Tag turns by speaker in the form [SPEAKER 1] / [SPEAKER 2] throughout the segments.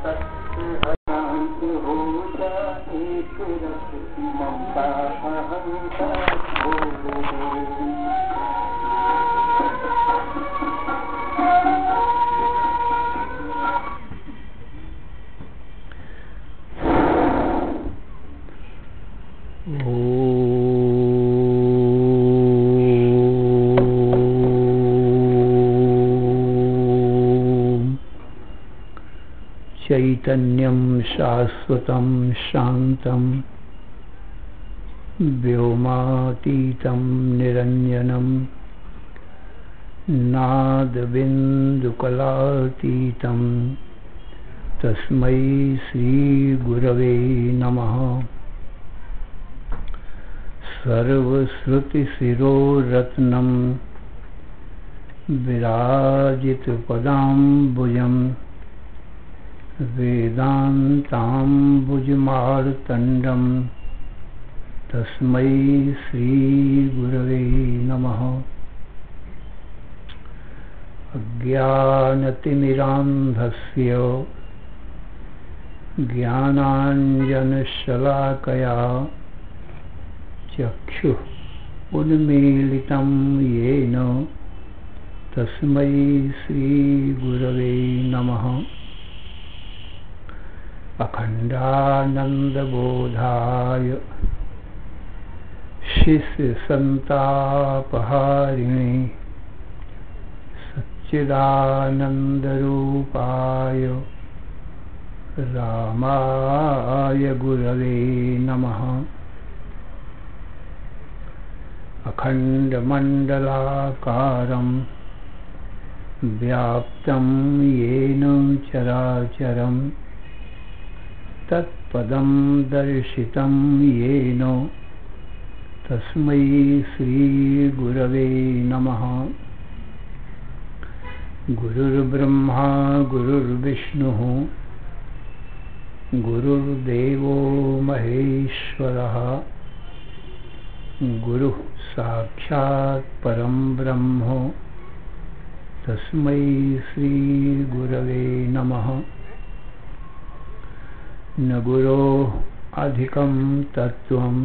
[SPEAKER 1] शांत हो जाए ममता अहंकार
[SPEAKER 2] चैतन्यं शाश्वतं शान्तं व्योमातीतं निरञ्जनं नादबिन्दुकलातीतं तस्मै श्रीगुरवे नमः। सर्वश्रुतिशिरोरत्नं विराजितपदाम्बुजम् वेदान्ताम्बुजमार्तण्डं तस्मै श्रीगुरवे नमः। अज्ञानतिमिरान्धस्य ज्ञानाञ्जनशलाकया चक्षुः उन्मीलितं येन तस्मै श्रीगुरवे नमः। अखण्डानन्दबोधाय शिष्यसन्तापहारिणे सच्चिदानन्दरूपाय रामाय गुरवे नमः। अखण्डमण्डलाकारं व्याप्तं येन चराचरं तत्पदं दर्शितं येन तस्मै श्रीगुरवे नमः। गुरुर्ब्रह्मा गुरुर्विष्णुः गुरुर्देवो महेश्वरः गुरुः साक्षात् परं ब्रह्म तस्मै श्रीगुरवे नमः। न गुरोः अधिकं तत्त्वं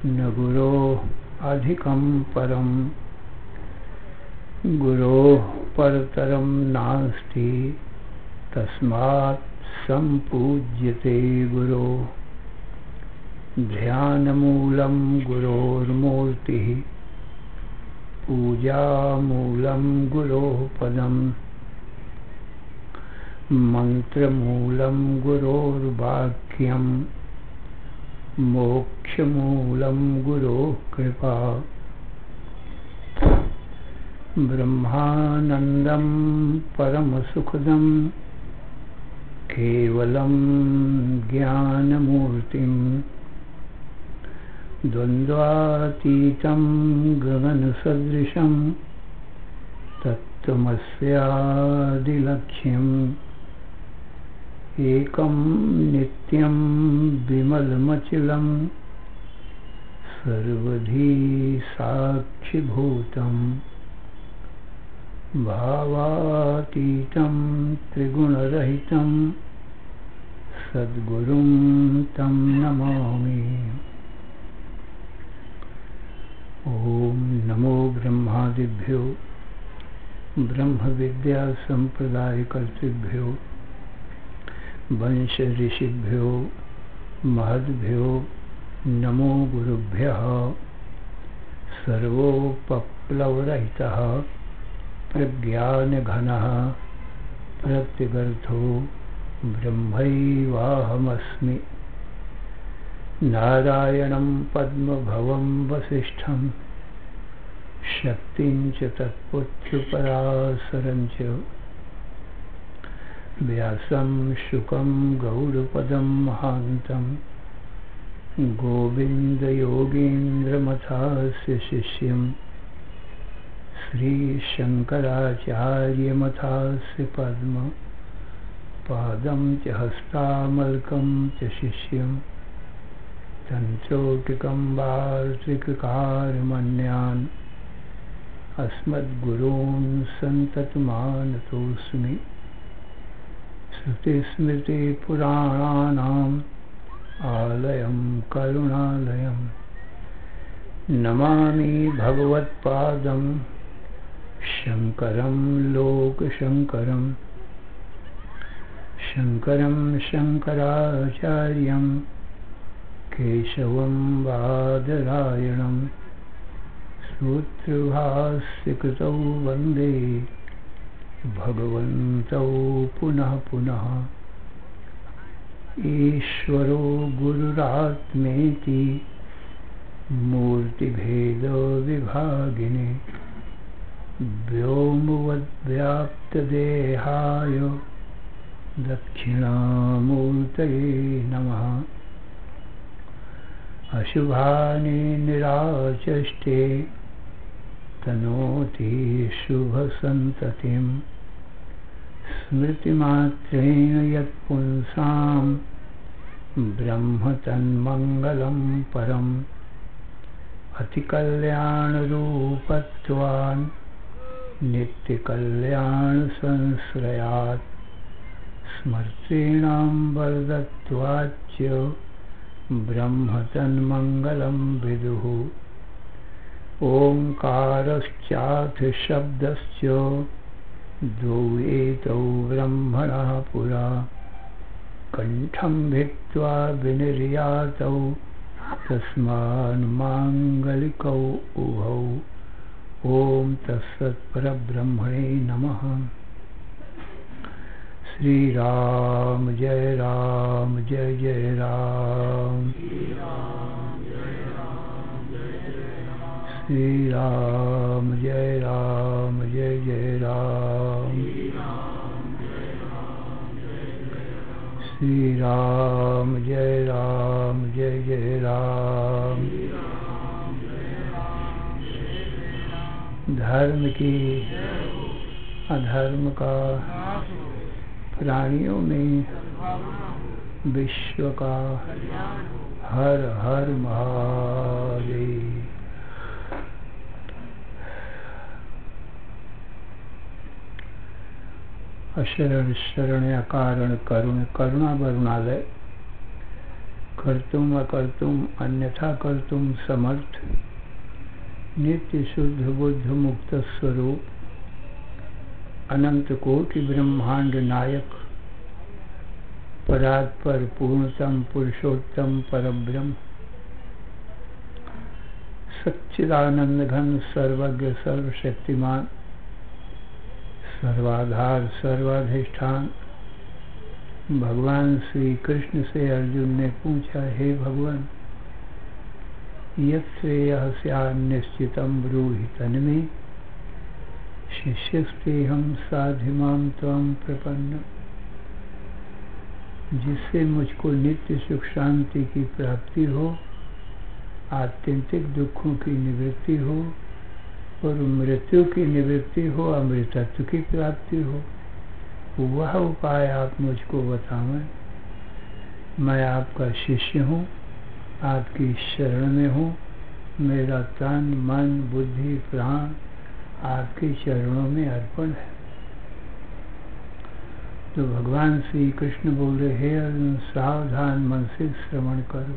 [SPEAKER 2] न गुरोः अधिकं परं गुरोः परतरं नास्ति तस्मात् सम्पूज्यते गुरोः। ध्यानमूलं गुरोर्मूर्तिः पूजामूलं गुरोः पदम् मंत्रमूलं गुरोर्वाक्यं मोक्षमूलं गुरोः कृपा। ब्रह्मानन्दं परमसुखदं केवलं ज्ञानमूर्तिं द्वन्द्वातीतं गगनसदृशं तत्त्वमस्यादिलक्ष्यम् एकं नित्यं विमलमचलं सर्वधी साक्षिभूतं भावातीतं त्रिगुणरहितं सद्गुरुं तं नमामि। ओम नमो ब्रह्मादिभ्यो ब्रह्मविद्या संप्रदायकर्तृभ्यो वंश ऋषिभ्यो महद्भ्यो नमो गुरुभ्यः। सर्वोपप्लवरहितः प्रज्ञानघनः प्रत्यगर्थो ब्रह्मैवाहमस्मि। नारायणं पद्मभवं वसिष्ठं शक्तिं च तत्पुत्रपराशरं च व्यासं शुकं गौडपदं महान्तं गोविन्दयोगीन्द्रमथास्य शिष्यं श्रीशङ्कराचार्यमथास्य पद्मपादं च हस्तामलकं च शिष्यं तन्त्रोटिकं वार्तिककारमन्यान् अस्मद्गुरून् सन्ततमानतोऽस्मि। श्रुतिस्मृतिपुराणानाम् आलयं करुणालयं नमामि भगवत्पादं शङ्करं लोकशङ्करं शङ्करं शङ्कराचार्यं केशवं बादरायणं सूत्रभाष्यकृतौ वन्दे भगवन्तौ पुनः पुनः। ईश्वरो गुरुरात्मेति मूर्तिभेदविभागिने व्योमवद्व्याप्तदेहाय दक्षिणामूर्तये नमः। अशुभानि निराचष्टे तनोति शुभसन्ततिं स्मृतिमात्रेण यत्पुंसां ब्रह्म तन्मङ्गलं परम् अतिकल्याणरूपत्वान् नित्यकल्याणसंश्रयात् स्मर्तीणां वरदत्वाच्च ब्रह्म तन्मङ्गलं विदुः। ओङ्कारश्चाथ शब्दश्च द्वौ एतौ ब्रह्मणः पुरा कण्ठं भित्त्वा विनिर्यातौ तस्मान्माङ्गलिकौ उभौ। ॐ तत्सत्परब्रह्मणे नमः। श्री राम जय जय राम। श्री राम जय जय राम। श्री राम जय जय राम। धर्म की अधर्म का प्राणियों में विश्व का हर हर महादेव। अशरण शरण अकारण करुण करुणा वरुणालय कर्तुम अकर्तुम अन्यथा कर्तुम समर्थ नित्य शुद्ध बुद्ध मुक्त स्वरूप अनंत कोटि ब्रह्मांड नायक परात्पर पूर्णतम पुरुषोत्तम परब्रह्म सच्चिदानंद घन सर्वज्ञ सर्वशक्तिमान सर्वाधार सर्वाधिष्ठान भगवान श्री कृष्ण से अर्जुन ने पूछा, हे भगवान यत् श्रेयः स्यात् निश्चितं ब्रूहि तन्मे शिष्यस्तेऽहं साधिमां त्वां प्रपन्नम्। जिससे मुझको नित्य सुख शांति की प्राप्ति हो, आत्यंतिक दुखों की निवृत्ति हो और मृत्यु की निवृत्ति हो, अमृतत्व की प्राप्ति हो, वह उपाय आप मुझको बताएं। मैं आपका शिष्य हूँ, आपकी शरण में हूँ। मेरा तन मन बुद्धि प्राण आपके चरणों में अर्पण है। तो भगवान श्री कृष्ण बोल रहे, हे अर्जुन सावधान मन से श्रवण करो।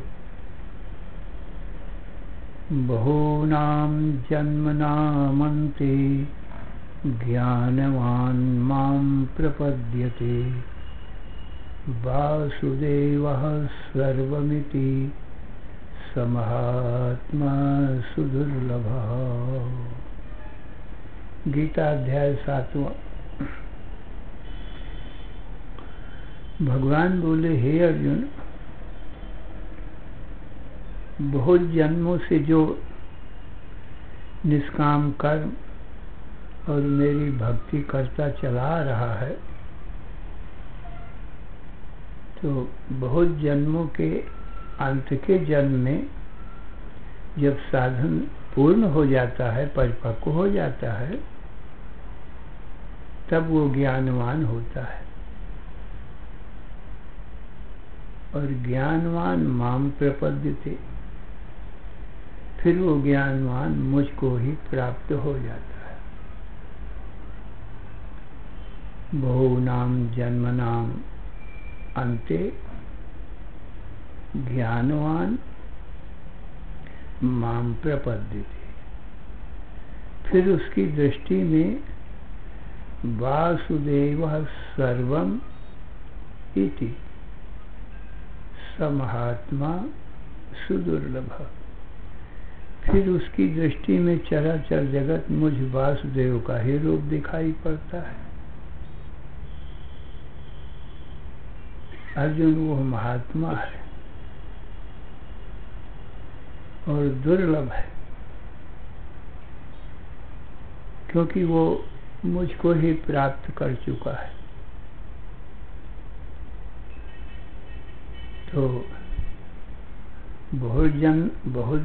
[SPEAKER 2] बहूनां जन्मनामन्ते ज्ञानवान् मां प्रपद्यते वासुदेवः सर्वमिति समहात्मा सुदुर्लभः। गीता अध्याय 7वां। भगवान बोले, हे अर्जुन बहुत जन्मों से जो निष्काम कर्म और मेरी भक्ति करता चला रहा है, तो बहुत जन्मों के अंत के जन्म में जब साधन पूर्ण हो जाता है, परिपक्व हो जाता है, तब वो ज्ञानवान होता है। और ज्ञानवान माम प्रपद्यते, फिर वो ज्ञानवान मुझको ही प्राप्त हो जाता है। बहुनाम जन्मनाम अन्ते ज्ञानवान माम प्रपद्यते। फिर उसकी दृष्टि में वासुदेवः सर्वम इति स महात्मा सुदुर्लभ। फिर उसकी दृष्टि में चराचर जगत मुझ वासुदेव का ही रूप दिखाई पड़ता है। अर्जुन वो महात्मा है और दुर्लभ है, क्योंकि वो मुझको ही प्राप्त कर चुका है। तो बहुत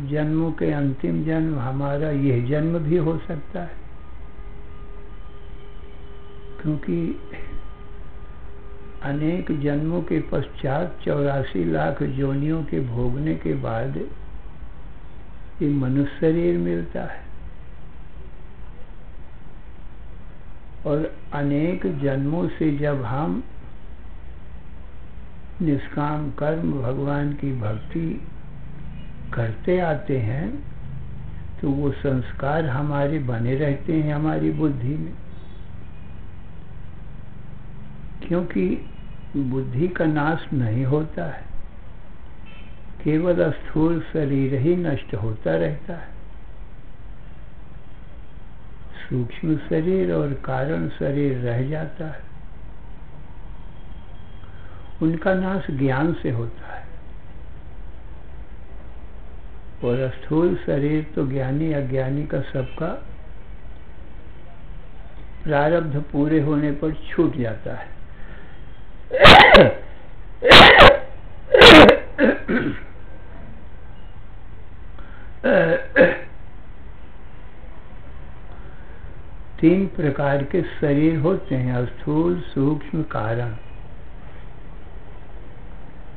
[SPEAKER 2] जन्मों के अंतिम जन्म हमारा यह जन्म भी हो सकता है, क्योंकि अनेक जन्मों के पश्चात 84 लाख योनियों के भोगने के बाद ये मनुष्य शरीर मिलता है। और अनेक जन्मों से जब हम निष्काम कर्म भगवान की भक्ति करते आते हैं तो वो संस्कार हमारे बने रहते हैं हमारी बुद्धि में, क्योंकि बुद्धि का नाश नहीं होता है, केवल स्थूल शरीर ही नष्ट होता रहता है। सूक्ष्म शरीर और कारण शरीर रह जाता है, उनका नाश ज्ञान से होता है। और स्थूल शरीर तो ज्ञानी अज्ञानी का सबका प्रारब्ध पूरे होने पर छूट जाता है। तीन प्रकार के शरीर होते हैं, स्थूल सूक्ष्म कारण।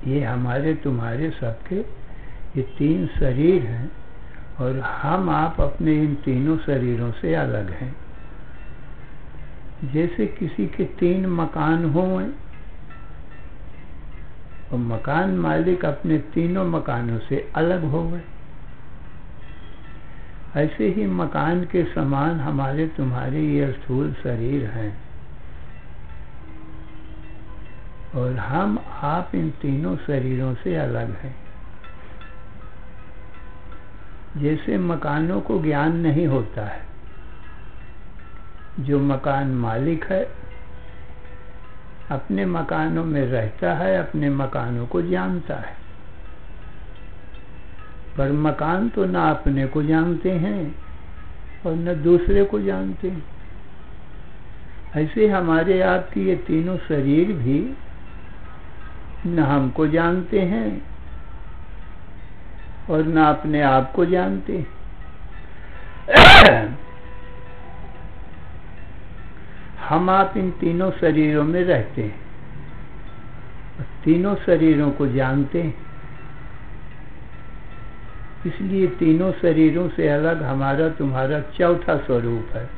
[SPEAKER 2] ये हमारे तुम्हारे सबके ये तीन शरीर हैं, और हम आप अपने इन तीनों शरीरों से अलग हैं। जैसे किसी के 3 मकान हों और मकान मालिक अपने तीनों मकानों से अलग हो गए, ऐसे ही मकान के समान हमारे तुम्हारे ये स्थूल शरीर हैं, और हम आप इन तीनों शरीरों से अलग हैं। जैसे मकानों को ज्ञान नहीं होता है, जो मकान मालिक है अपने मकानों में रहता है, अपने मकानों को जानता है, पर मकान तो ना अपने को जानते हैं और न दूसरे को जानते हैं। ऐसे हमारे आपकी ये तीनों शरीर भी न हमको जानते हैं और न अपने आप को जानते हैं। हम आप इन तीनों शरीरों में रहते हैं, तीनों शरीरों को जानते हैं, इसलिए तीनों शरीरों से अलग हमारा तुम्हारा चौथा स्वरूप है,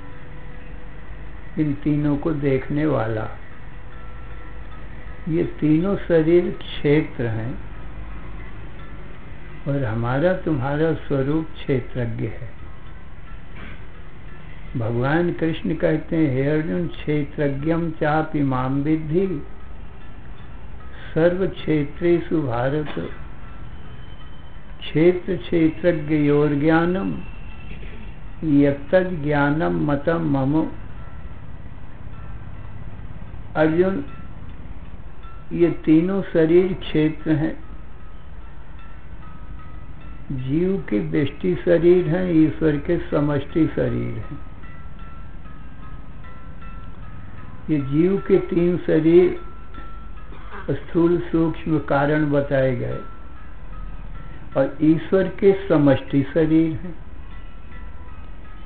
[SPEAKER 2] इन तीनों को देखने वाला। ये तीनों शरीर क्षेत्र हैं और हमारा तुम्हारा स्वरूप क्षेत्रज्ञ है। भगवान कृष्ण कहते हैं, हे अर्जुन, क्षेत्रज्ञम चापि माम विद्धि सर्व क्षेत्रेषु भारत, क्षेत्र क्षेत्रज्ञयोर ज्ञानम यत्तद् ज्ञानम मतम मम। अर्जुन, ये तीनों शरीर क्षेत्र हैं, जीव के व्यष्टि शरीर हैं, ईश्वर के समष्टि शरीर हैं। ये जीव के 3 शरीर स्थूल सूक्ष्म कारण बताए गए, और ईश्वर के समष्टि शरीर हैं।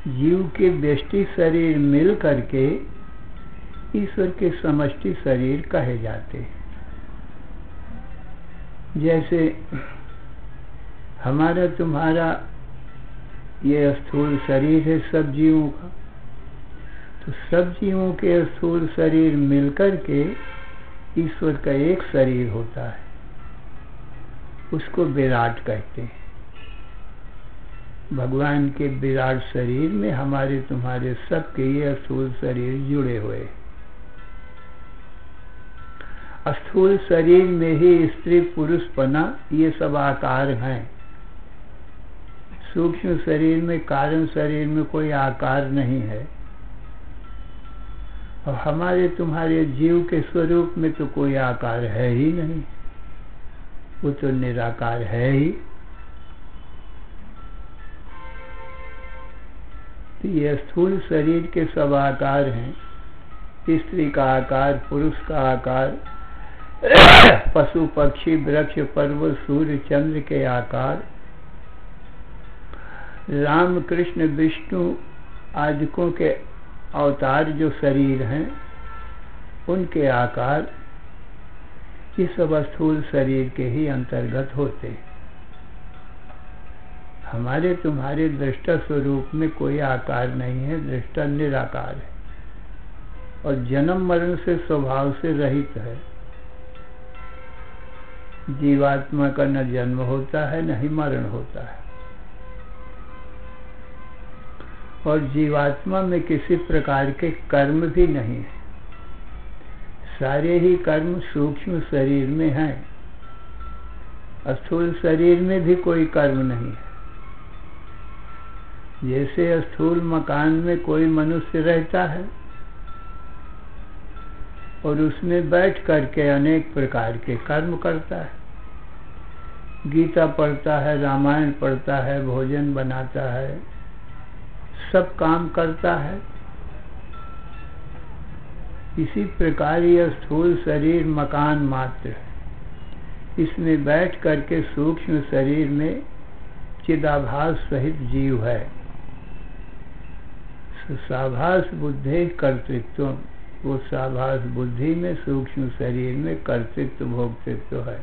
[SPEAKER 2] जीव के व्यष्टि शरीर मिल करके ईश्वर के समष्टि शरीर कहे जाते हैं। जैसे हमारा तुम्हारा ये स्थूल शरीर है सब जीवों का, तो सब जीवों के स्थूल शरीर मिलकर के ईश्वर का एक शरीर होता है, उसको विराट कहते हैं। भगवान के विराट शरीर में हमारे तुम्हारे सबके ये स्थूल शरीर जुड़े हुए। स्थूल शरीर में ही स्त्री पुरुष पना ये सब आकार हैं। सूक्ष्म शरीर में, कारण शरीर में कोई आकार नहीं है, और हमारे तुम्हारे जीव के स्वरूप में तो कोई आकार है ही नहीं, वो तो निराकार है ही। तो ये स्थूल शरीर के सब आकार हैं। स्त्री का आकार, पुरुष का आकार, पशु पक्षी वृक्ष पर्वत सूर्य चंद्र के आकार, राम कृष्ण विष्णु आदिकों के अवतार जो शरीर हैं उनके आकार, ये सब स्थूल शरीर के ही अंतर्गत होते हैं। हमारे तुम्हारे दृष्टा स्वरूप में कोई आकार नहीं है, दृष्टा निराकार है और जन्म मरण से स्वभाव से रहित है। जीवात्मा का न जन्म होता है न ही मरण होता है, और जीवात्मा में किसी प्रकार के कर्म भी नहीं है। सारे ही कर्म सूक्ष्म शरीर में हैं, स्थूल शरीर में भी कोई कर्म नहीं है। जैसे स्थूल मकान में कोई मनुष्य रहता है और उसमें बैठ करके अनेक प्रकार के कर्म करता है, गीता पढ़ता है, रामायण पढ़ता है, भोजन बनाता है, सब काम करता है। इसी प्रकार यह स्थूल शरीर मकान मात्र है। इसमें बैठ करके सूक्ष्म शरीर में चिदाभास सहित जीव है। साभास बुद्धि कर्तृत्व, वो साभास बुद्धि में सूक्ष्म शरीर में कर्तृत्व भोक्तृत्व है।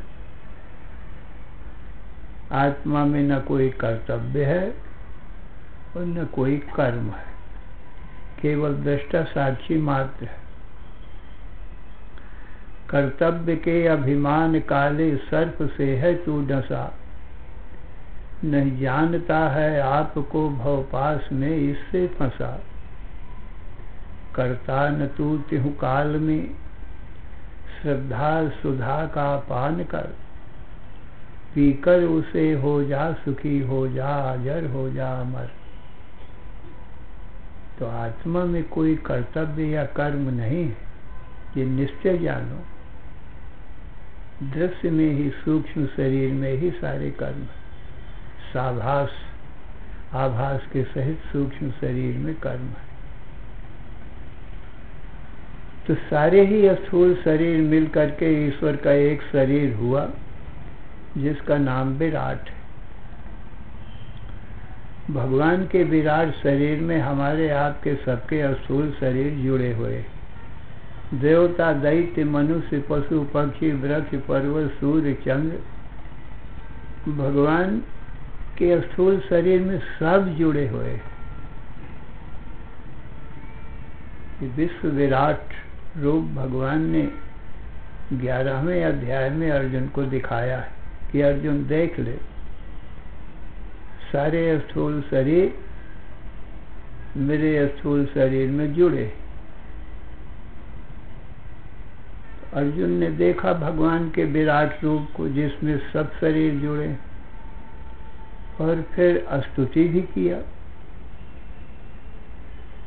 [SPEAKER 2] आत्मा में न कोई कर्तव्य है और न कोई कर्म है, केवल दृष्टा साक्षी मात्र है। कर्तव्य के अभिमान काले सर्प से है तू डसा, नहीं जानता है आपको भवपास में इससे फंसा। करता न तू तिहु काल में श्रद्धा सुधा का पान कर, पीकर उसे हो जा सुखी, हो जा अजर, हो जा अमर। तो आत्मा में कोई कर्तव्य या कर्म नहीं है, ये निश्चय जानो। दृश्य में ही, सूक्ष्म शरीर में ही सारे कर्म, साभास आभास के सहित सूक्ष्म शरीर में कर्म है। तो सारे ही स्थूल शरीर मिल करके ईश्वर का एक शरीर हुआ, जिसका नाम विराट है। भगवान के विराट शरीर में हमारे आपके सबके स्थूल शरीर जुड़े हुए। देवता दैत्य मनुष्य पशु पक्षी वृक्ष पर्वत सूर्य चंद्र, भगवान के स्थूल शरीर में सब जुड़े हुए। विश्व विराट रूप भगवान ने 11वें अध्याय में अर्जुन को दिखाया है कि अर्जुन देख ले, सारे स्थूल शरीर मेरे स्थूल शरीर में जुड़े। अर्जुन ने देखा भगवान के विराट रूप को, जिसमें सब शरीर जुड़े, और फिर स्तुति भी किया।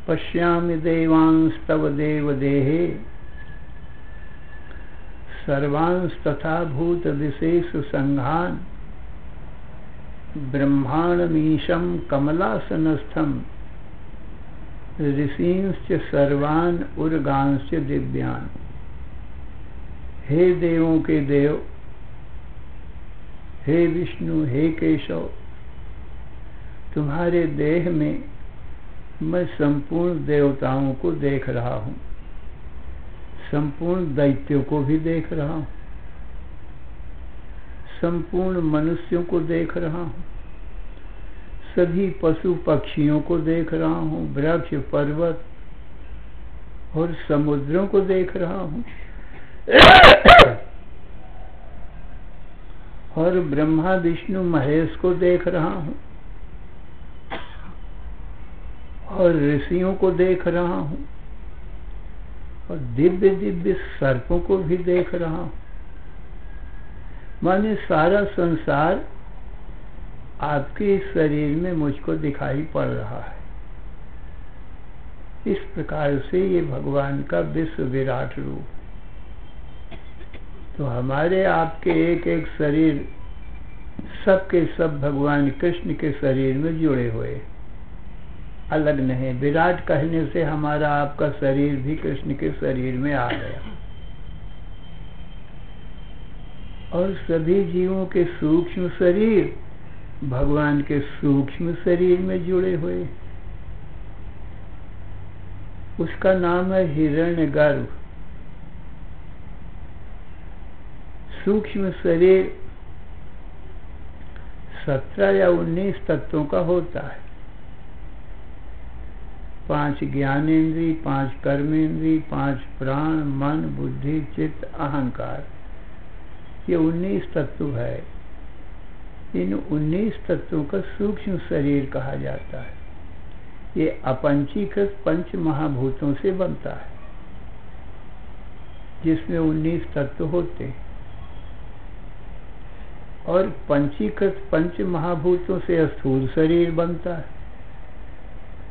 [SPEAKER 2] पश्यामि देवांश तव देव देहे, सर्वांश तथा भूत विशेष संघान, ब्रह्मांडमीशं कमलासनस्थं, ऋषींश्च सर्वान् उर्गांश्च दिव्यान्। हे देवों के देव, हे विष्णु, हे केशव, तुम्हारे देह में मैं संपूर्ण देवताओं को देख रहा हूँ, संपूर्ण दैत्यों को भी देख रहा हूँ, संपूर्ण मनुष्यों को देख रहा हूँ, सभी पशु पक्षियों को देख रहा हूँ, वृक्ष पर्वत और समुद्रों को देख रहा हूँ, और ब्रह्मा विष्णु महेश को देख रहा हूं और ऋषियों को देख रहा हूं और दिव्य दिव्य सर्पों को भी देख रहा हूं। माने सारा संसार आपके इस शरीर में मुझको दिखाई पड़ रहा है। इस प्रकार से ये भगवान का विश्व विराट रूप। तो हमारे आपके एक एक शरीर सब के सब भगवान कृष्ण के शरीर में जुड़े हुए, अलग नहीं। विराट कहने से हमारा आपका शरीर भी कृष्ण के शरीर में आ गया। और सभी जीवों के सूक्ष्म शरीर भगवान के सूक्ष्म शरीर में जुड़े हुए। उसका नाम है हिरण्यगर्भ। सूक्ष्म शरीर 17 या 19 तत्वों का होता है। 5 ज्ञानेंद्रिय, 5 कर्मेंद्रिय, 5 प्राण, मन, बुद्धि, चित्त, अहंकार, ये 19 तत्व है। इन 19 तत्वों का सूक्ष्म शरीर कहा जाता है। ये अपंचीकृत पंच महाभूतों से बनता है, जिसमें 19 तत्व होते हैं। और पंचीकृत पंच महाभूतों से स्थूल शरीर बनता है।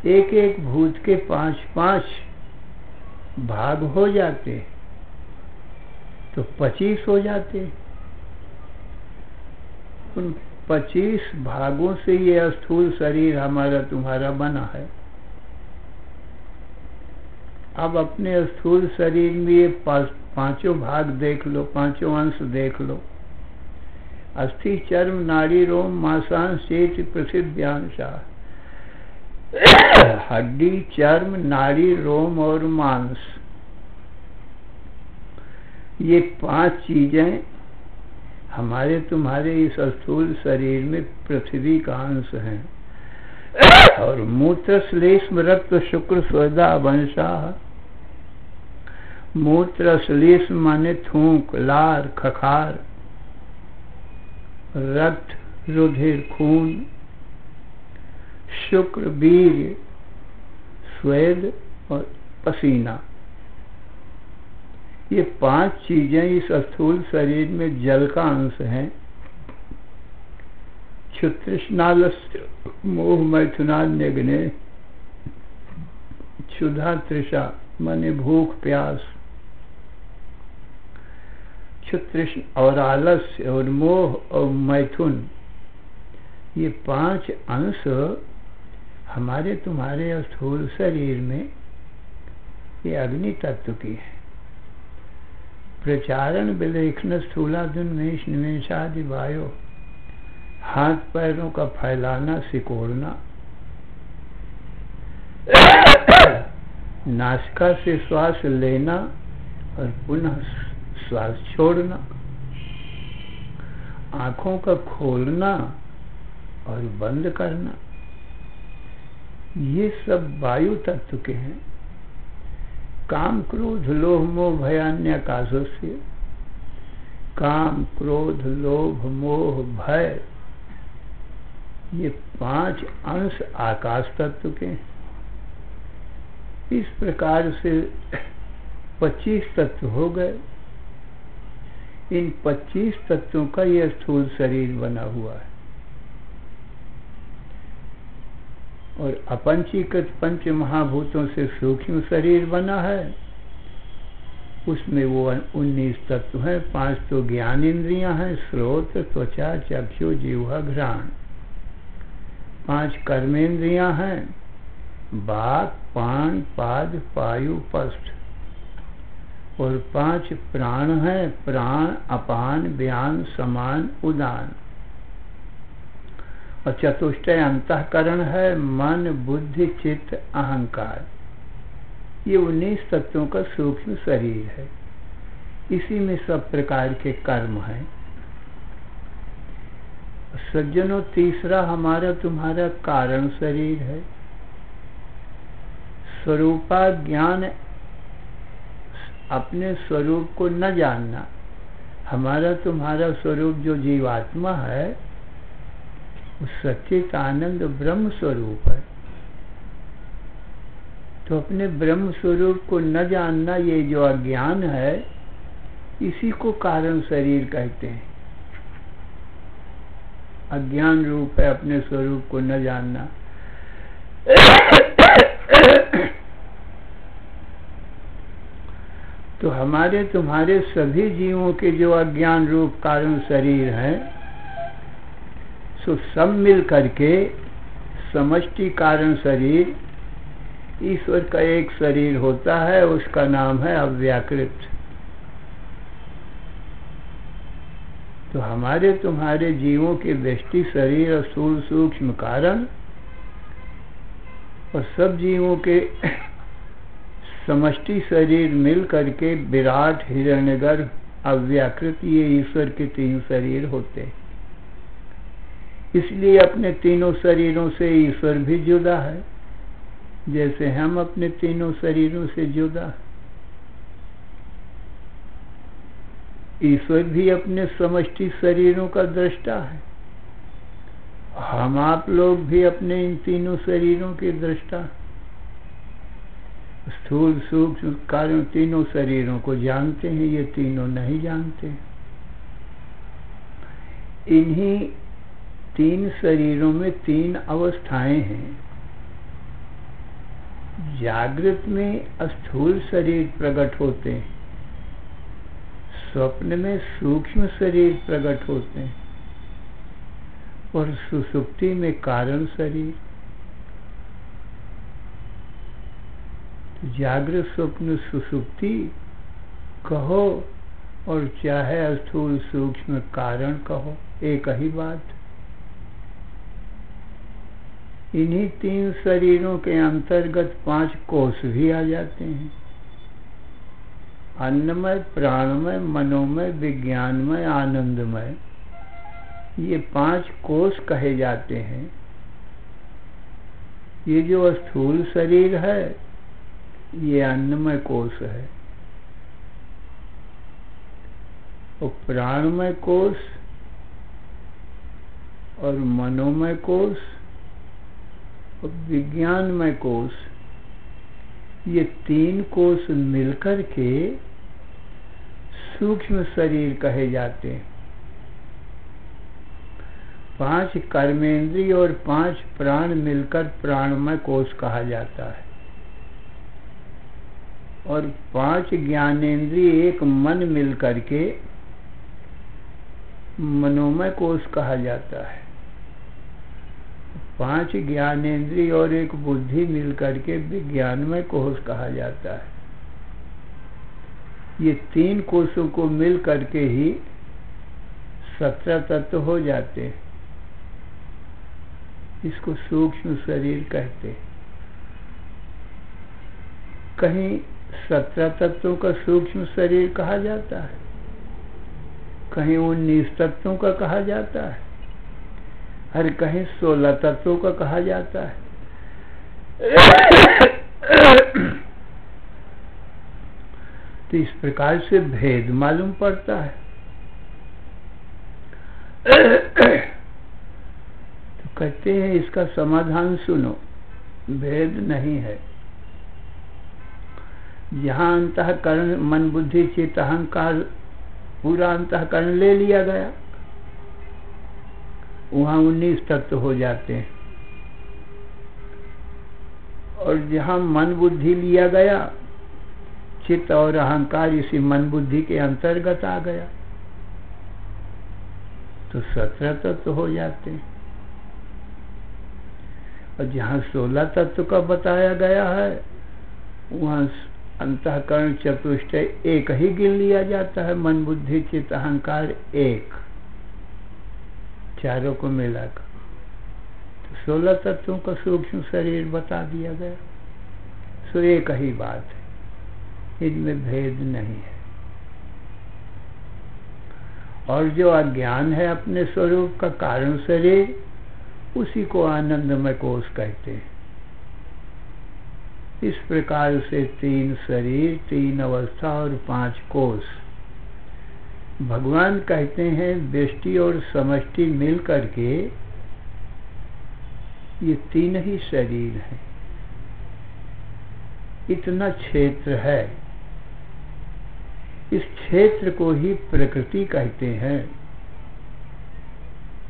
[SPEAKER 2] एक एक भूत के 5-5 भाग हो जाते, तो 25 हो जाते। उन 25 भागों से ये स्थूल शरीर हमारा तुम्हारा बना है। अब अपने स्थूल शरीर में ये 5 भाग देख लो, 5 अंश देख लो। अस्थि, चर्म, नाड़ी, रोम, मांसांश, चेत, पृथिव्यांशा। हड्डी, चर्म, नाड़ी, रोम और मांस, ये 5 चीजें हमारे तुम्हारे इस स्थूल शरीर में पृथ्वी का अंश हैं। और मूत्र, श्लेष्म, रक्त, शुक्र, स्वेदा, वंशा। मूत्र, श्लेष्म माने थूक, लार, खखार। रक्त, रुधिर, खून। शुक्र, वीर्य, स्वेद और पसीना। ये 5 चीजें इस स्थूल शरीर में जल का अंश हैं। क्षुतृष्णालस्य मोह मैथुनान्यग्ने। क्षुधा, तृषा माने भूख प्यास। क्षुतृष्ण और आलस्य और मोह और मैथुन, ये 5 अंश हमारे तुम्हारे स्थूल शरीर में ये अग्नि तत्व की है। प्रचारण, विलेखन, स्थूलादुन्मेष, निमेषादि वायु, हाथ पैरों का फैलाना, सिकोड़ना। नासिका से श्वास लेना और पुनः श्वास छोड़ना। आंखों का खोलना और बंद करना, ये सब वायु तत्व के हैं। काम, क्रोध, लोभ, मोह, भयान्य आकाशस्य। काम, क्रोध, लोभ, मोह, भय, ये 5 अंश आकाश तत्व के हैं। इस प्रकार से 25 तत्व हो गए। इन 25 तत्वों का यह स्थूल शरीर बना हुआ है। और अपंचीकृत पंच महाभूतों से सूक्ष्म शरीर बना है। उसमें वो 19 तत्व हैं। 5 तो ज्ञान इंद्रियां हैं, श्रोत, त्वचा, चक्षु, जिह्वा, घ्राण। 5 कर्मेंद्रियां हैं, वाक, पाण, पाद, पायु, पष्ठ। और 5 प्राण हैं, प्राण, अपान, व्यान, समान, उदान। और चतुष्टय अंतःकरण है, मन, बुद्धि, चित्त, अहंकार। ये 19 तत्वों का सूक्ष्म शरीर है। इसी में सब प्रकार के कर्म हैं। सज्जनों, तीसरा हमारा तुम्हारा कारण शरीर है। स्वरूपा ज्ञान अपने स्वरूप को न जानना। हमारा तुम्हारा स्वरूप जो जीवात्मा है वो सच्चित आनंद ब्रह्म स्वरूप है। तो अपने ब्रह्म स्वरूप को न जानना, ये जो अज्ञान है, इसी को कारण शरीर कहते हैं। अज्ञान रूप है अपने स्वरूप को न जानना। तो हमारे तुम्हारे सभी जीवों के जो अज्ञान रूप कारण शरीर है, सो सब मिल करके समष्टि कारण शरीर, ईश्वर का एक शरीर होता है, उसका नाम है अव्याकृत। तो हमारे तुम्हारे जीवों के व्यष्टि शरीर और स्थूल सूक्ष्म कारण और सब जीवों के समष्टि शरीर मिल करके विराट हिरण्यगर्भ अव्याकृत, ये ईश्वर के 3 शरीर होते हैं। इसलिए अपने तीनों शरीरों से ईश्वर भी जुदा है, जैसे हम अपने तीनों शरीरों से जुदा हैं। ईश्वर भी अपने समष्टि शरीरों का दृष्टा है, हम आप लोग भी अपने इन तीनों शरीरों के दृष्टा। स्थूल सूक्ष्म कारण तीनों शरीरों को जानते हैं, ये तीनों नहीं जानते। इन्हीं 3 शरीरों में 3 अवस्थाएं हैं। जागृत में स्थूल शरीर प्रकट होते हैं, स्वप्न में सूक्ष्म शरीर प्रकट होते हैं और सुषुप्ति में कारण शरीर। जागृत स्वप्न सुषुप्ति कहो और चाहे स्थूल सूक्ष्म कारण कहो, एक ही बात। इन्हीं 3 शरीरों के अंतर्गत 5 कोष भी आ जाते हैं। अन्नमय, प्राणमय, मनोमय, विज्ञानमय, आनंदमय, ये 5 कोष कहे जाते हैं। ये जो स्थूल शरीर है, ये अन्नमय कोष है, और प्राणमय कोष और मनोमय कोष और विज्ञानमय कोष, ये 3 कोष मिलकर के सूक्ष्म शरीर कहे जाते हैं। 5 कर्मेंद्रिय और 5 प्राण मिलकर प्राणमय कोष कहा जाता है, और 5 ज्ञानेंद्रिय एक मन मिलकर के मनोमय कोष कहा जाता है। 5 ज्ञानेंद्रिय और एक बुद्धि मिलकर के विज्ञानमय कोष कहा जाता है। ये 3 कोषों को मिल करके ही 17 तत्व हो जाते हैं। इसको सूक्ष्म शरीर कहते हैं। कहीं 17 तत्वों का सूक्ष्म शरीर कहा जाता है, कहीं 19 तत्वों का कहा जाता है, हर कहीं 16 तत्वों का कहा जाता है। तो इस प्रकार से भेद मालूम पड़ता है। तो कहते हैं इसका समाधान सुनो, भेद नहीं है। जहाँ अंतःकरण मन बुद्धि चित्त अहंकार पूरा अंतःकरण ले लिया गया, वहाँ 19 तत्व हो जाते हैं, और जहाँ मन बुद्धि लिया गया, चित्त और अहंकार इसी मन बुद्धि के अंतर्गत आ गया, तो 17 तत्व हो जाते हैं। और जहाँ 16 तत्व का बताया गया है, वहाँ अंतःकरण चतुष्टय एक ही गिन लिया जाता है, मन बुद्धि चित्त अहंकार एक, चारों को मिलाकर। तो 16 तत्वों का सूक्ष्म शरीर बता दिया गया। सो एक ही बात है, इनमें भेद नहीं है। और जो अज्ञान है अपने स्वरूप का कारण शरीर, उसी को आनंदमय कोष कहते हैं। इस प्रकार से 3 शरीर, 3 अवस्था और 5 कोष। भगवान कहते हैं व्यष्टि और समष्टि मिल करके ये 3 ही शरीर हैं। इतना क्षेत्र है। इस क्षेत्र को ही प्रकृति कहते हैं,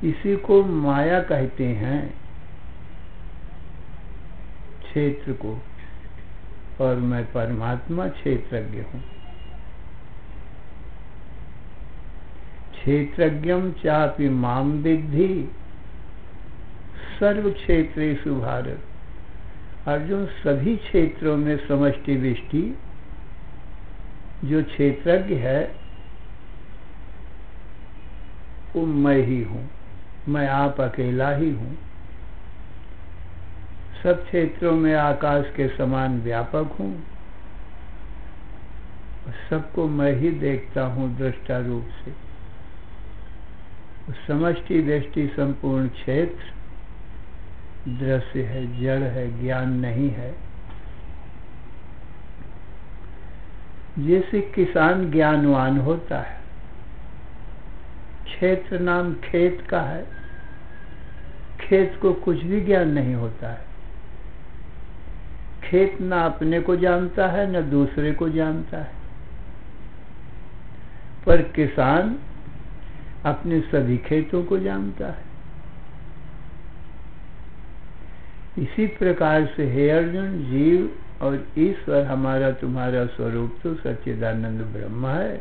[SPEAKER 2] इसी को माया कहते हैं, क्षेत्र को। और मैं परमात्मा क्षेत्रज्ञ हूँ। क्षेत्रज्ञम चापि माम विद्धि सर्व क्षेत्रेषु भारत। अर्जुन, सभी क्षेत्रों में समष्टि विष्टि जो क्षेत्रज्ञ है वो मैं ही हूँ। मैं आप अकेला ही हूँ। सब क्षेत्रों में आकाश के समान व्यापक हूँ। सबको मैं ही देखता हूँ दृष्टा रूप से। समष्टि व्यष्टि संपूर्ण क्षेत्र दृश्य है, जड़ है, ज्ञान नहीं है। जैसे किसान ज्ञानवान होता है, क्षेत्र नाम खेत का है, खेत को कुछ भी ज्ञान नहीं होता है। खेत ना अपने को जानता है न दूसरे को जानता है, पर किसान अपने सभी खेतों को जानता है। इसी प्रकार से हे अर्जुन, जीव और ईश्वर हमारा तुम्हारा स्वरूप तो सच्चिदानंद ब्रह्म है।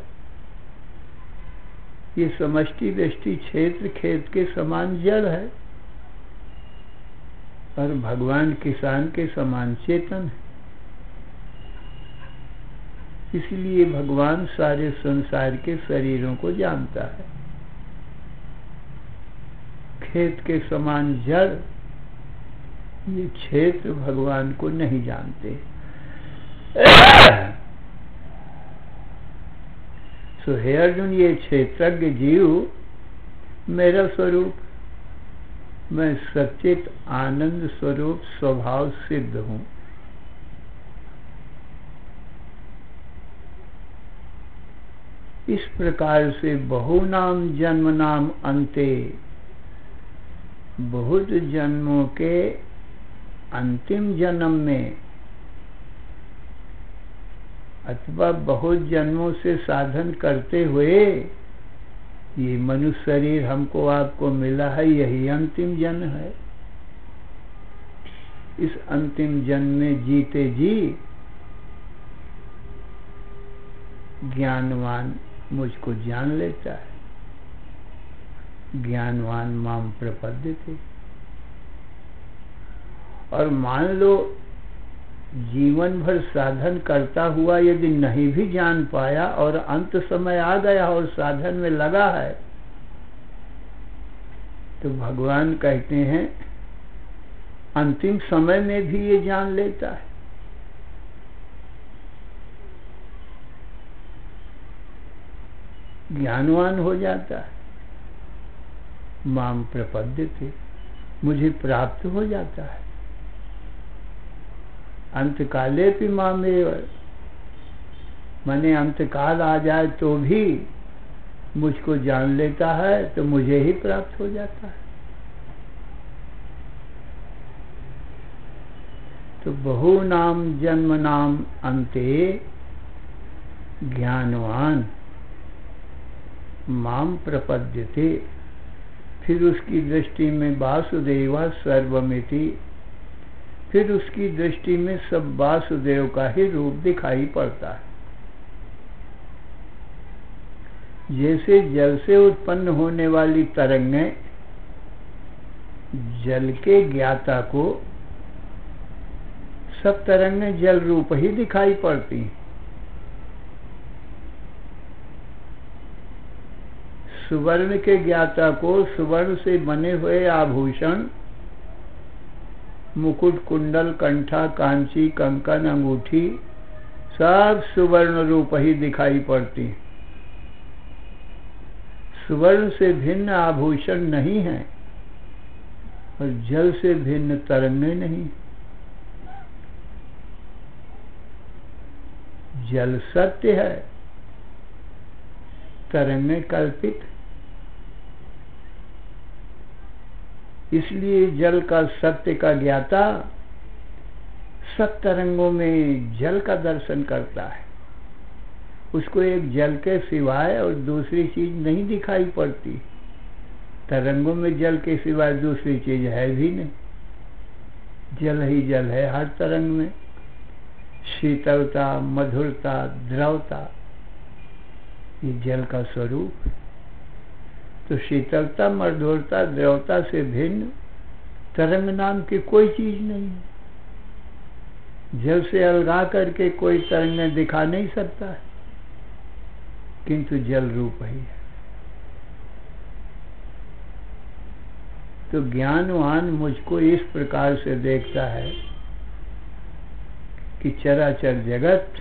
[SPEAKER 2] ये समष्टि व्यष्टि क्षेत्र खेत के समान जड़ है और भगवान किसान के समान चेतन है। इसलिए भगवान सारे संसार के शरीरों को जानता है। खेत के समान जड़ ये क्षेत्र भगवान को नहीं जानते। सो हे अर्जुन, ये क्षेत्रज्ञ जीव मेरा स्वरूप, मैं सच्चित आनंद स्वरूप स्वभाव सिद्ध हूँ। इस प्रकार से बहुनाम जन्म नाम अंते, बहुत जन्मों के अंतिम जन्म में अथवा बहुत जन्मों से साधन करते हुए ये मनुष्य शरीर हमको आपको मिला है, यही अंतिम जन्म है। इस अंतिम जन्म में जीते जी ज्ञानवान मुझको जान लेता है। ज्ञानवान माम प्रपद्यते। और मान लो जीवन भर साधन करता हुआ यदि नहीं भी जान पाया और अंत समय आ गया और साधन में लगा है, तो भगवान कहते हैं अंतिम समय में भी ये जान लेता है। ज्ञानवान हो जाता है। माम प्रपद्यते, मुझे प्राप्त हो जाता है। अंतकाले भी मामेव, माने अंतकाल आ जाए तो भी मुझको जान लेता है, तो मुझे ही प्राप्त हो जाता है। तो बहु नाम जन्म नाम अंते ज्ञानवान माम प्रपद्यते। फिर उसकी दृष्टि में वासुदेवा सर्वमिति, फिर उसकी दृष्टि में सब वासुदेव का ही रूप दिखाई पड़ता है। जैसे जल से उत्पन्न होने वाली तरंगें जल के ज्ञाता को सब तरंगें जल रूप ही दिखाई पड़ती हैं। सुवर्ण के ज्ञाता को सुवर्ण से बने हुए आभूषण, मुकुट, कुंडल, कंठा, कांची, कंकन, अंगूठी सब सुवर्ण रूप ही दिखाई पड़ती हैं। सुवर्ण से भिन्न आभूषण नहीं है और जल से भिन्न तरंगें नहीं। जल सत्य है, तरंगें कल्पित। इसलिए जल का सत्य का ज्ञाता सब तरंगों में जल का दर्शन करता है। उसको एक जल के सिवाय और दूसरी चीज नहीं दिखाई पड़ती। तरंगों में जल के सिवाय दूसरी चीज है भी नहीं। जल ही जल है हर तरंग में। शीतलता, मधुरता, द्रवता, ये जल का स्वरूप है। तो शीतलता, मधुरता, द्रवता से भिन्न तरंग नाम की कोई चीज नहीं है। जल से अलगा करके कोई तरंगें दिखा नहीं सकता है, किंतु जल रूप ही है। तो ज्ञानवान मुझको इस प्रकार से देखता है कि चराचर जगत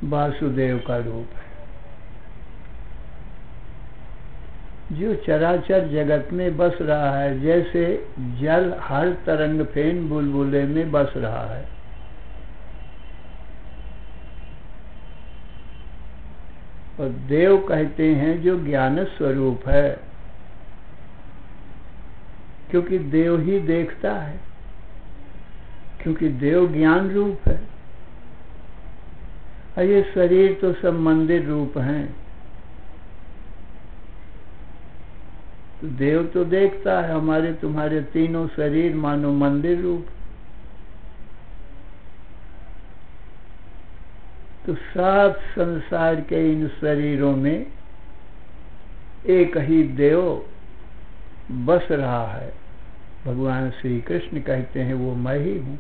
[SPEAKER 2] वासुदेव का रूप है। जो चराचर जगत में बस रहा है, जैसे जल हर तरंग फेन बुलबुले में बस रहा है, और देव कहते हैं जो ज्ञान स्वरूप है, क्योंकि देव ही देखता है, क्योंकि देव ज्ञान रूप है। और ये शरीर तो सब मंदिर रूप हैं। तो देव तो देखता है, हमारे तुम्हारे तीनों शरीर मानो मंदिर रूप। तो सब संसार के इन शरीरों में एक ही देव बस रहा है। भगवान श्री कृष्ण कहते हैं वो मैं ही हूँ,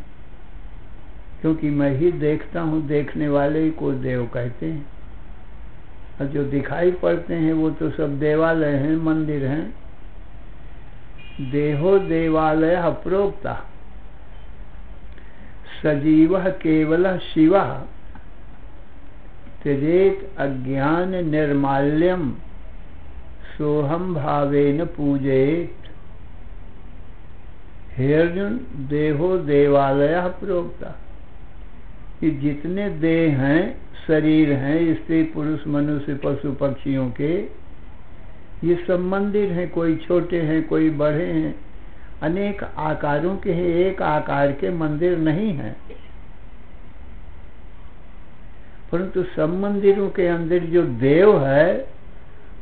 [SPEAKER 2] क्योंकि मैं ही देखता हूँ। देखने वाले को देव कहते हैं। और जो दिखाई पड़ते हैं वो तो सब देवालय हैं, मंदिर हैं। देहो देवालय प्रोक्ता सजीव केवल शिव त्यजेत अज्ञान निर्माल्यम सोहम भावेन पूजयेत। हे अर्जुन, देहो देवालय प्रोक्ता, कि जितने देह हैं, शरीर हैं, स्त्री पुरुष मनुष्य पशु पक्षियों के, ये सब मंदिर हैं। कोई छोटे हैं, कोई बड़े हैं, अनेक आकारों के हैं, एक आकार के मंदिर नहीं हैं। परंतु सब मंदिरों के अंदर जो देव है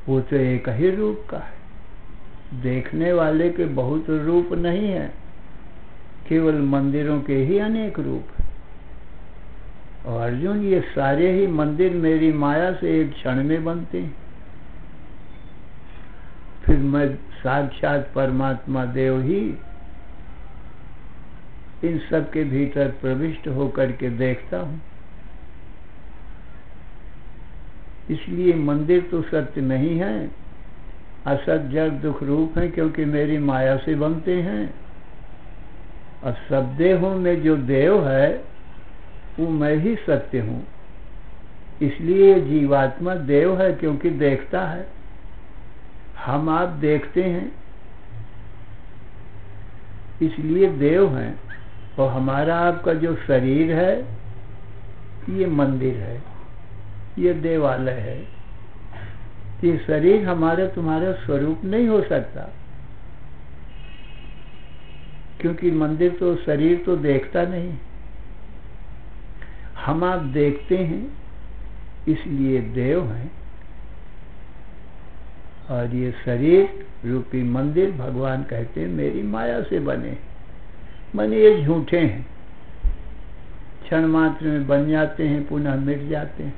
[SPEAKER 2] वो तो एक ही रूप का है। देखने वाले के बहुत रूप नहीं है, केवल मंदिरों के ही अनेक रूप है। और अर्जुन, ये सारे ही मंदिर मेरी माया से एक क्षण में बनते हैं। फिर मैं साक्षात परमात्मा देव ही इन सब के भीतर प्रविष्ट होकर के देखता हूँ। इसलिए मंदिर तो सत्य नहीं है, असत जड़ दुख रूप है, क्योंकि मेरी माया से बनते हैं। और सब देहों में जो देव है वो मैं ही सत्य हूँ। इसलिए जीवात्मा देव है, क्योंकि देखता है। हम आप देखते हैं, इसलिए देव हैं। और हमारा आपका जो शरीर है ये मंदिर है, ये देवालय है। ये शरीर हमारा तुम्हारा स्वरूप नहीं हो सकता, क्योंकि मंदिर तो शरीर तो देखता नहीं। हम आप देखते हैं, इसलिए देव हैं। और ये शरीर रूपी मंदिर भगवान कहते हैं मेरी माया से बने। माने ये झूठे हैं, क्षण मात्र में बन जाते हैं, पुनः मिट जाते हैं।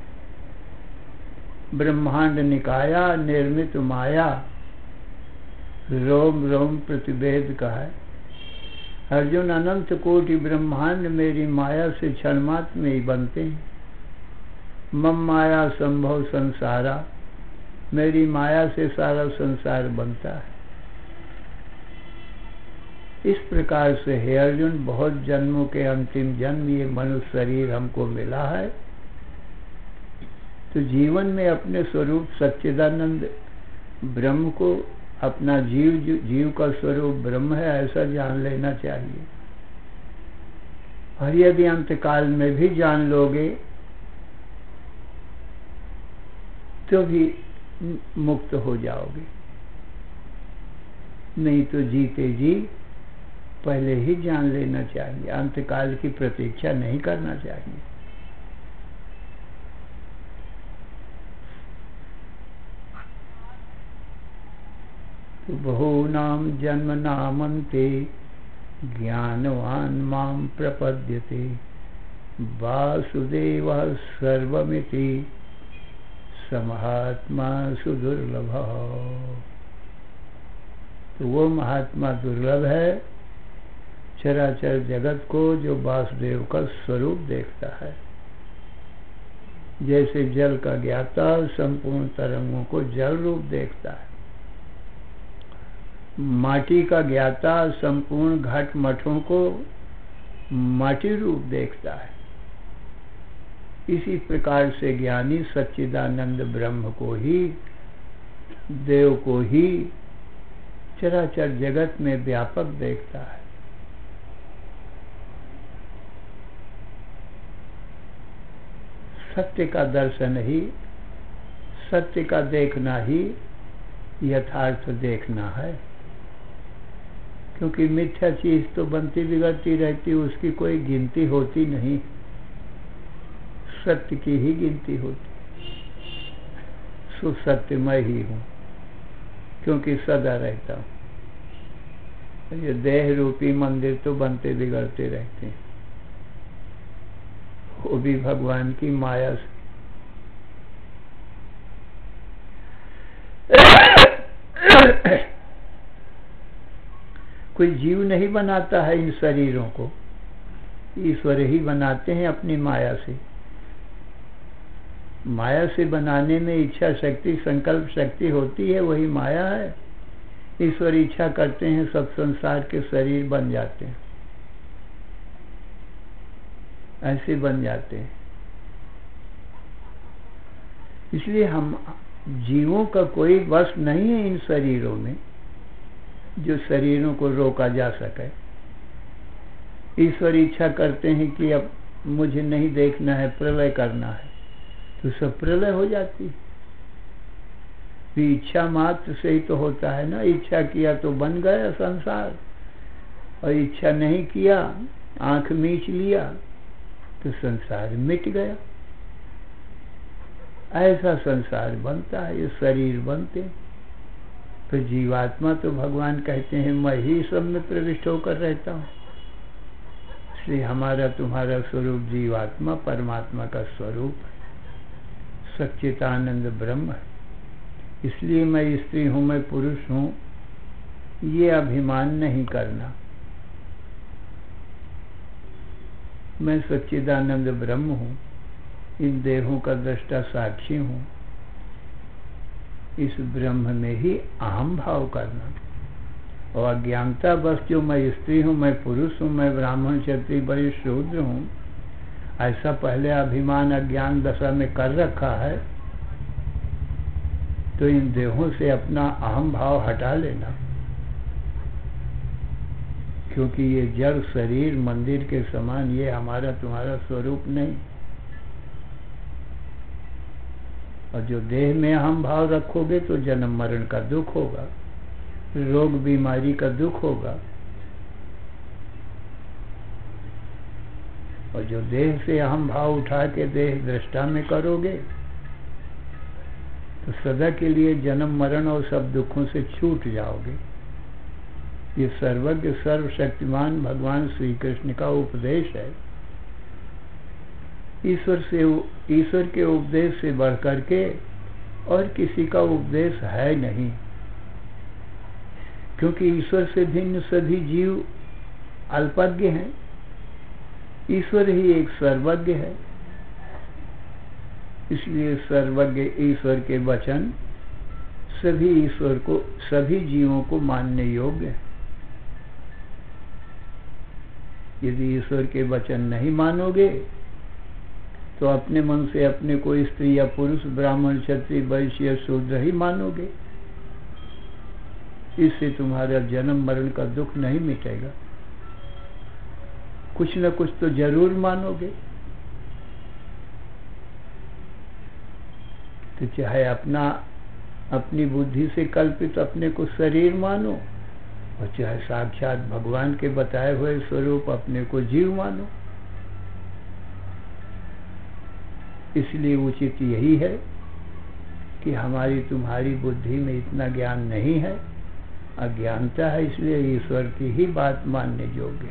[SPEAKER 2] ब्रह्मांड निकाया निर्मित माया, रोम रोम प्रतिभेद का है। अर्जुन, अनंत कोटि ब्रह्मांड मेरी माया से क्षण मात्र में ही बनते हैं। मम माया संभव संसारा, मेरी माया से सारा संसार बनता है। इस प्रकार से हे अर्जुन, बहुत जन्मों के अंतिम जन्म ये मनुष्य शरीर हमको मिला है। तो जीवन में अपने स्वरूप सच्चिदानंद ब्रह्म को, अपना जीव का स्वरूप ब्रह्म है ऐसा जान लेना चाहिए। और यदि अंतकाल में भी जान लोगे तो भी मुक्त हो जाओगे। नहीं तो जीते जी पहले ही जान लेना चाहिए, अंतकाल की प्रतीक्षा नहीं करना चाहिए। तो बहूनां जन्मनामन्ते ज्ञानवान् मां प्रपद्यते वासुदेवः सर्वमिति समहात्मा सुदुर्लभः। तो वो महात्मा दुर्लभ है चराचर जगत को जो वासुदेव का स्वरूप देखता है। जैसे जल का ज्ञाता संपूर्ण तरंगों को जल रूप देखता है, माटी का ज्ञाता संपूर्ण घट मठों को माटी रूप देखता है। इसी प्रकार से ज्ञानी सच्चिदानंद ब्रह्म को ही, देव को ही चराचर जगत में व्यापक देखता है। सत्य का दर्शन ही, सत्य का देखना ही यथार्थ देखना है। क्योंकि मिथ्या चीज तो बनती बिगड़ती रहती, उसकी कोई गिनती होती नहीं, सत्य की ही गिनती होती। सो सत्य मैं ही हूँ, क्योंकि सदा रहता हूँ। ये देह रूपी मंदिर तो बनते बिगड़ते रहते हैं, वो भी भगवान की माया से। कोई जीव नहीं बनाता है इन शरीरों को, ईश्वर ही बनाते हैं अपनी माया से। माया से बनाने में इच्छा शक्ति, संकल्प शक्ति होती है, वही माया है। ईश्वर इच्छा करते हैं सब संसार के शरीर बन जाते हैं, ऐसे बन जाते हैं। इसलिए हम जीवों का कोई वश नहीं है इन शरीरों में जो शरीरों को रोका जा सके। ईश्वर इच्छा करते हैं कि अब मुझे नहीं देखना है, प्रलय करना है, तो सब प्रलय हो जाती है। इच्छा मात्र से ही तो होता है ना। इच्छा किया तो बन गया संसार, और इच्छा नहीं किया, आंख मीच लिया तो संसार मिट गया। ऐसा संसार बनता है, ये शरीर बनते। तो जीवात्मा तो भगवान कहते हैं मैं ही सब में प्रविष्ट होकर रहता हूँ। इसलिए हमारा तुम्हारा स्वरूप जीवात्मा परमात्मा का स्वरूप है, सच्चिदानंद ब्रह्म है। इसलिए मैं स्त्री हूँ, मैं पुरुष हूँ, ये अभिमान नहीं करना। मैं सच्चिदानंद ब्रह्म हूँ, इन देहों का दृष्टा साक्षी हूँ। इस ब्रह्म में ही अहम भाव करना। और अज्ञानता बस जो मैं स्त्री हूँ, मैं पुरुष हूँ, मैं ब्राह्मण क्षत्रिय वैश्य शूद्र हूँ, ऐसा पहले अभिमान अज्ञान दशा में कर रखा है, तो इन देहों से अपना अहम भाव हटा लेना। क्योंकि ये जड़ शरीर मंदिर के समान ये हमारा तुम्हारा स्वरूप नहीं। और जो देह में अहम भाव रखोगे तो जन्म मरण का दुख होगा, रोग बीमारी का दुख होगा। और जो देह से अहम भाव उठा के देह दृष्टा में करोगे तो सदा के लिए जन्म मरण और सब दुखों से छूट जाओगे। ये सर्वज्ञ सर्वशक्तिमान भगवान श्री कृष्ण का उपदेश है। ईश्वर के उपदेश से बढ़कर के और किसी का उपदेश है नहीं। क्योंकि ईश्वर से भिन्न सभी जीव अल्पज्ञ हैं, ईश्वर ही एक सर्वज्ञ है। इसलिए सर्वज्ञ ईश्वर के वचन सभी ईश्वर को, सभी जीवों को मानने योग्य है। यदि ईश्वर के वचन नहीं मानोगे तो अपने मन से अपने को स्त्री या पुरुष, ब्राह्मण क्षत्रिय वैश्य या शूद्र ही मानोगे। इससे तुम्हारा जन्म मरण का दुख नहीं मिटेगा। कुछ न कुछ तो जरूर मानोगे। तो चाहे अपनी बुद्धि से कल्पित अपने को शरीर मानो और चाहे साक्षात भगवान के बताए हुए स्वरूप अपने को जीव मानो। इसलिए उचित यही है कि हमारी तुम्हारी बुद्धि में इतना ज्ञान नहीं है, अज्ञानता है, इसलिए ईश्वर की ही बात मानने योग्य।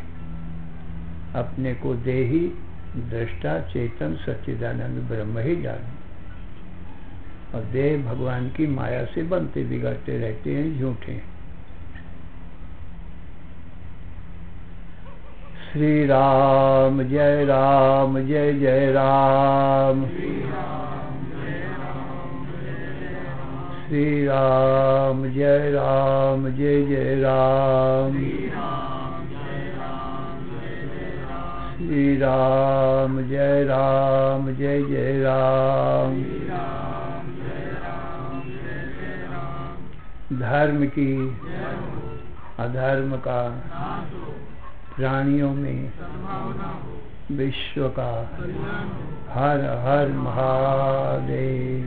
[SPEAKER 2] अपने को देही दृष्टा चेतन सच्चिदानंद ब्रह्म ही जानो, और देह भगवान की माया से बनते बिगड़ते रहते हैं, झूठे। श्री राम जय जय राम, श्री राम जय जय राम, श्री राम जय जय राम। धर्म की अधर्म का प्राणियों में विश्व का हर हर महादेव।